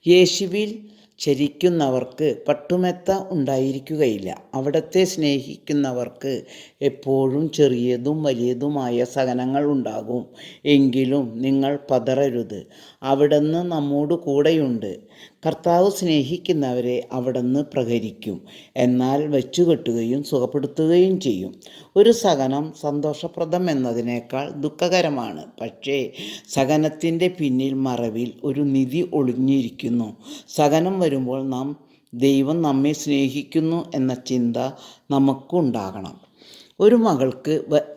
യേശുവിൽ ചരിക്കുന്നവർക്ക് പട്ടുമെത്ത ഉണ്ടായിരിക്കുകയില്ല. അവിടത്തെ സ്നേഹിക്കുന്നവർക്ക് എപ്പോഴും ചെറിയതും വലിയതുമായ സഹനങ്ങൾ ഉണ്ടാകും. എങ്കിലും നിങ്ങൾ പതറരുത്, അവിടുന്ന് നമ്മോട് കൂടെയുണ്ട്. കർത്താവ് സ്നേഹിക്കുന്നവരെ അവിടുന്ന് പ്രഹരിക്കും, എന്നാൽ വെച്ചുകെട്ടുകയും സുഖപ്പെടുത്തുകയും ചെയ്യും. ഒരു സഹനം സന്തോഷപ്രദം എന്നതിനേക്കാൾ ദുഃഖകരമാണ്. പക്ഷേ സഹനത്തിൻ്റെ പിന്നിൽ മറവിൽ ഒരു നിധി ഒളിഞ്ഞിരിക്കുന്നു. സഹനം വരുമ്പോൾ ദൈവം നമ്മെ സ്നേഹിക്കുന്നു എന്ന ചിന്ത നമുക്കുണ്ടാകണം.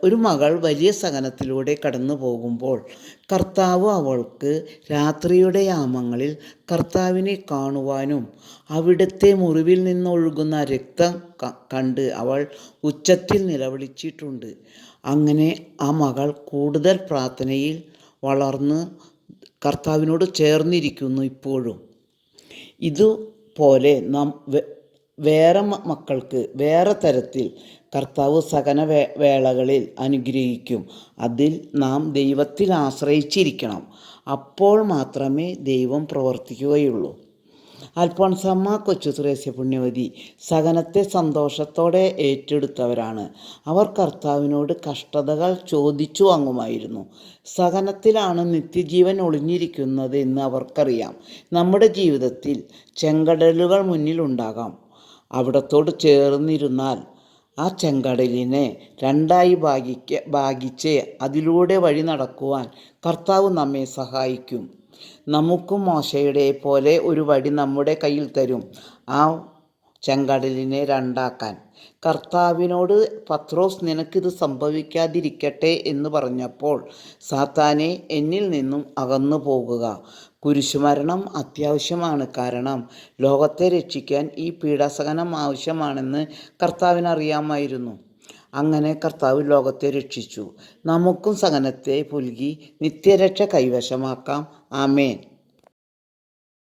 ഒരു മകൾ വലിയ സഹനത്തിലൂടെ കടന്നു പോകുമ്പോൾ കർത്താവ് അവൾക്ക് രാത്രിയുടെ യാമങ്ങളിൽ കർത്താവിനെ കാണുവാനും അവിടുത്തെ മുറിവിൽ നിന്നൊഴുകുന്ന രക്തം കണ്ട് അവൾ ഉച്ചത്തിൽ നിലവിളിച്ചിട്ടുണ്ട്. അങ്ങനെ ആ മകൾ കൂടുതൽ പ്രാർത്ഥനയിൽ വളർന്ന് കർത്താവിനോട് ചേർന്നിരിക്കുന്നു. ഇപ്പോഴും ഇതുപോലെ വേറെ മക്കൾക്ക് വേറെ തരത്തിൽ കർത്താവ് സഹന വേളകളിൽ അനുഗ്രഹിക്കും. അതിൽ നാം ദൈവത്തിൽ ആശ്രയിച്ചിരിക്കണം. അപ്പോൾ മാത്രമേ ദൈവം പ്രവർത്തിക്കുകയുള്ളൂ. അൽഫോൻസാമ്മ കൊച്ചുത്രേസ്യ പുണ്യവതി സഹനത്തെ സന്തോഷത്തോടെ ഏറ്റെടുത്തവരാണ്. അവർ കർത്താവിനോട് കഷ്ടതകൾ ചോദിച്ചു വാങ്ങുമായിരുന്നു. സഹനത്തിലാണ് നിത്യജീവൻ ഒളിഞ്ഞിരിക്കുന്നത് എന്ന് അവർക്കറിയാം. നമ്മുടെ ജീവിതത്തിൽ ചെങ്കടലുകൾ മുന്നിലുണ്ടാകാം. അവിടത്തോട് ചേർന്നിരുന്നാൽ ആ ചെങ്കടലിനെ രണ്ടായി ഭാഗിച്ച് അതിലൂടെ വഴി നടക്കുവാൻ കർത്താവ് നമ്മെ സഹായിക്കും. നമുക്കും മോശയുടെ പോലെ ഒരു വടി നമ്മുടെ കയ്യിൽ തരും, ആ ചെങ്കടലിനെ രണ്ടാക്കാൻ. കർത്താവിനോട് പത്രോസ് നിനക്കിത് സംഭവിക്കാതിരിക്കട്ടെ എന്ന് പറഞ്ഞപ്പോൾ, സാത്താനെ എന്നിൽ നിന്നും അകന്നു പോകുക, കുരിശുമരണം അത്യാവശ്യമാണ്, കാരണം ലോകത്തെ രക്ഷിക്കാൻ ഈ പീഡാസഹനം ആവശ്യമാണെന്ന് കർത്താവിനറിയാമായിരുന്നു. അങ്ങനെ കർത്താവ് ലോകത്തെ രക്ഷിച്ചു. നമുക്കും സഹനത്തെ പുൽകി നിത്യരക്ഷ കൈവശമാക്കാം. ആമേൻ.